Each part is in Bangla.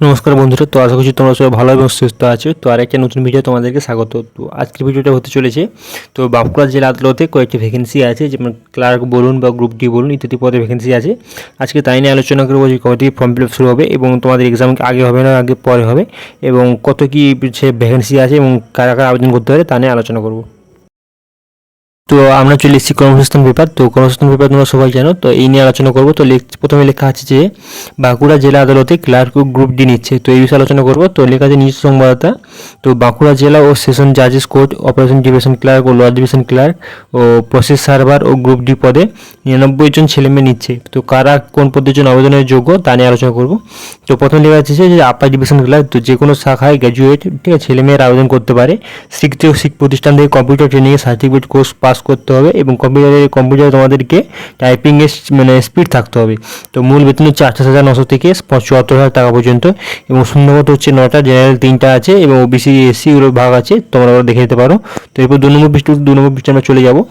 নমস্কার বন্ধুরা, তো আশা করছি তোমরা সবাই ভালো এবং সুস্থ আছো। তো আরেকটা নতুন ভিডিও তোমাদেরকে স্বাগত। তো আজকের ভিডিওটা হতে চলেছে, তো বাঁকুড়া জেলা আদালতে কয়েকটি ভ্যাকেন্সি আছে, যেমন ক্লার্ক বলুন বা গ্রুপ ডি বলুন, ইত্যাদি পদে ভ্যাকেন্সি আছে। আজকে তাই নিয়ে আলোচনা করবো যে কবে থেকে ফর্ম ফিল আপ শুরু হবে এবং তোমাদের এক্সাম আগে হবে না আগে পরে হবে, এবং কত কী সে ভ্যাকেন্সি আছে এবং কারা কারা আবেদন করতে পারে তা নিয়ে আলোচনা করবো। তো আমরা চলে এসেছি কর্মসংস্থান পেপার। তো কর্মসংস্থান পেপার তোমরা সবাই জানো, তো এই নিয়ে আলোচনা করবো। তো প্রথমে লেখা আছে যে বাঁকুড়া জেলা আদালতে ক্লার্ক ও গ্রুপ ডি নিচ্ছে, তো এই বিষয়ে আলোচনা করবো। তো লেখা আছে নিজস্ব সংবাদদাতা, তো বাঁকুড়া জেলা ও সেশন জাজেস কোর্ট অপারেশন ডিভিশন ক্লার্ক ও লোয়ার ডিভিশন ক্লার্ক ও প্রসেস সার্ভার ও গ্রুপ ডি পদে 99 জন ছেলেমেয়ে নিচ্ছে। তো কারা কোন পদের জন্য আবেদনের যোগ্য তা নিয়ে আলোচনা করবো। তো প্রথমে লেখা আছে যে আপার ডিভিশন ক্লার্ক, তো যে কোনো শাখায় গ্র্যাজুয়েট, ঠিক আছে, ছেলেমেয়েরা আবেদন করতে পারে। শিক্ষিত প্রতিষ্ঠান থেকে কম্পিউটার ট্রেনিংয়ে সার্টিফিকেট কোর্স পাস করতে হবে এবং কম্পিউটারে তোমাদেরকে টাইপিংয়ের স্পিড থাকতে হবে। তো মূল বেতন হচ্ছে 28,900 থেকে 74,000 টাকা পর্যন্ত, এবং শূন্যপদ হচ্ছে 9টা, জেনারেল 3টা আছে এবং ওবিসি এসসি এগুলোর ভাগ আছে, তোমরা দেখে নিতে পারো। তো এরপর 2 নম্বর পৃষ্ঠা আমরা চলে যাবো।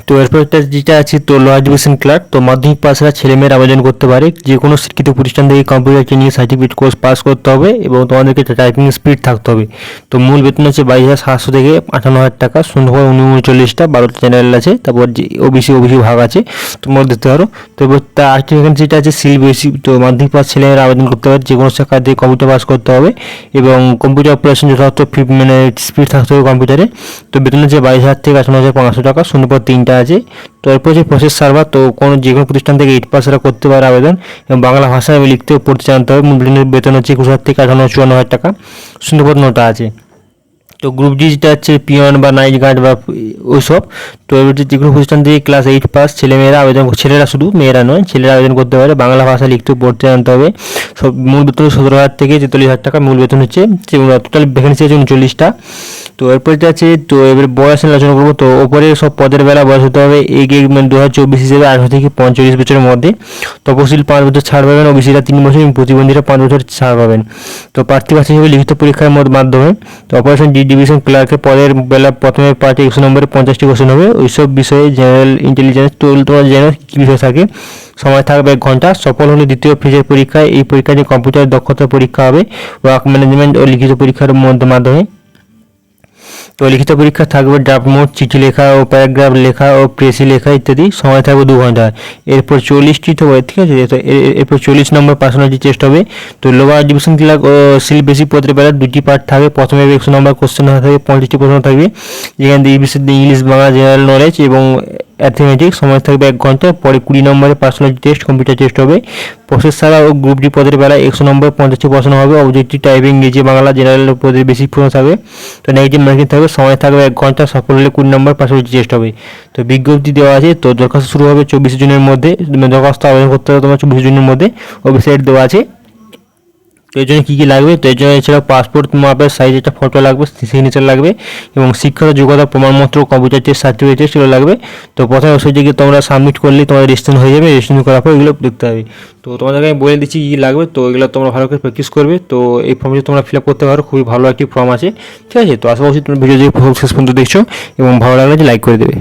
তো এরপরটা যেটা আছে, তো লোয়ার ডিভিশন ক্লার্ক, তো মাধ্যমিক পাশরা ছেলেমেয়েরা আবেদন করতে পারে। যে কোনো শিক্ষিত প্রতিষ্ঠান থেকে computer training certificate course pass করতে হবে এবং তোমাদেরকে টাইপিং স্পিড থাকতে হবে। তো মূল বেতন হচ্ছে 22,700 থেকে 58,000 টাকা, শূন্যপদ 39টা, 12টা জেনারেল আছে, তারপর যে ওবিসি ভাগ আছে, তোমরা দেখতে পারো। তো এবার তার আরেকটি ভ্যাকেন্সিটা আছে সিল বেসি, তো মাধ্যমিক পাস ছেলেমেয়েরা আবেদন করতে পারে। যে কোনো শাখা দিয়ে কম্পিউটার পাস করতে হবে এবং কম্পিউটার অপারেশন যথাযথ স্পিড থাকতে হবে কম্পিউটারে। তো বেতন হচ্ছে 22,000 থেকে 58,500 টাকা, শূন্যপদ 3টা আছে। তো এরপর যে প্রসেস সার্ভার, তো যে কোনো প্রতিষ্ঠান থেকে 8 পাস এরা করতে পারে আবেদন এবং বাংলা ভাষায় লিখতে ও পড়তে জানতে হবে। মূল বেতন হচ্ছে 21,000 থেকে 54,000 টাকা, শূন্যপদ 9টা আছে। তো গ্রুপ ডি যেটা হচ্ছে পিয়ন বা নাইট গার্ড বা ওইসব, তো এবার যে কোনো প্রতিষ্ঠান থেকে ক্লাস 8 পাস ছেলেমেয়েরা আবেদন, ছেলেরা শুধু, মেয়েরা নয়, ছেলেরা আবেদন করতে পারে। বাংলা ভাষা লিখতে পড়তে জানতে হবে। সব মূল বেতন 17,000 থেকে 43,000 টাকা মূল বেতন হচ্ছে। টোটাল ভ্যাকেন্সি আছে 39টা। তো এরপর যেটা আছে, তো এবার বয়স নিয়ে আলোচনা করবো। তো ওপরে সব পদের বেলা বয়স হতে হবে মানে 2024 হিসেবে 18 থেকে 45 বছরের মধ্যে। তপশিল 5 বছর ছাড় পাবেন, ওবিসিরা 3 বছর এবং প্রতিবন্ধীরা 5 বছর ছাড় পাবেন। তো প্রার্থী বাছাই হিসেবে লিখিত পরীক্ষার মাধ্যমে। তো অপারেশন ডি ডিভিশন ক্লার্কের পদের বেলা প্রথমে পার্টি 100 নম্বরে 50টি কোশ্চেন হবে। ওইসব বিষয়ে জেনারেল ইন্টেলিজেন্স, তো তোমরা জেনে কী বিষয় থাকে। সময় থাকবে 1 ঘন্টা। সফল হলে দ্বিতীয় ফেজের পরীক্ষায়, এই পরীক্ষাটি কম্পিউটার দক্ষতার পরীক্ষা হবে, ওয়ার্ক ম্যানেজমেন্ট ও লিখিত পরীক্ষার মাধ্যমে। তো লিখিত পরীক্ষা থাকবে ড্রাফট মোড, চিঠি লেখা ও প্যারাগ্রাফ লেখা ও প্রেসি লেখা ইত্যাদি। সময় থাকবে 2 ঘন্টা। এরপর 40টি তো, ঠিক আছে, তো এরপর 40 নম্বর পার্সোনালিটি টেস্ট হবে। তো লোয়ার ডিভিশন ক্লার্ক ও সিল বেসিক পদের বেলা 2টি পার্ট থাকবে। প্রথমে 100 নম্বর কোশ্চেন থাকবে, 50টি প্রশ্ন থাকবে, যেখানে ইংলিশ, বাংলা, জেনারেল নলেজ এবং অ্যাথমেটিক্স। সময় থাকবে 1 ঘন্টা। পরে 20 নম্বরের পার্সোনালিটি টেস্ট, কম্পিউটার টেস্ট হবে। প্রসেস সার্ভার ও গ্রুপ ডি পদের বেলায় 100 নম্বর 50টি প্রশ্ন হবে। অবজেক্টিভ টাইপিং, ইংরেজি, বাংলা, জেনারেল পদের বেশি প্রশ্ন থাকবে। তো নেগেটিভ মার্কিং থাকবে। সময় থাকবে 1 ঘন্টা। সফল হলে 20 নম্বর পার্সোনালিটি টেস্ট হবে। তো বিজ্ঞপ্তি দেওয়া আছে। তো দরখাস্ত শুরু হবে 24 জুনের মধ্যে। দরখাস্ত আবেদন করতে হবে তোমার 24 জুনের মধ্যে, ওয়েবসাইট দেওয়া আছে। তো এর জন্য কী কী লাগবে, তো এর জন্য এছাড়াও পাসপোর্ট মাপের সাইজ একটা ফটো লাগবে, সিগনেচার লাগবে এবং শিক্ষাগত যোগ্যতা প্রমাণপত্র, কম্পিউটার টেস্ট সার্টিফিকেট সেগুলো লাগবে। তো প্রথমে ওয়েবসাইটে তোমরা সাবমিট করলে তোমাদের রেজিস্ট্রেশন হয়ে যাবে। রেজিস্ট্রেশন করার পর এগুলো দেখতে হবে। তো তোমাদেরকে আমি বলে দিচ্ছি কী লাগবে, তো এগুলো তোমরা ভালো করে প্র্যাকটিস করবে। তো এই ফর্মটি তোমরা ফিল আপ করতে পারো, খুবই ভালো একটি ফর্ম আছে, ঠিক আছে। তো আশা করছি তোমরা ভিডিও দিয়ে শেষ পর্যন্ত দেখছো এবং ভালো লাগলে লাইক করে দেবে।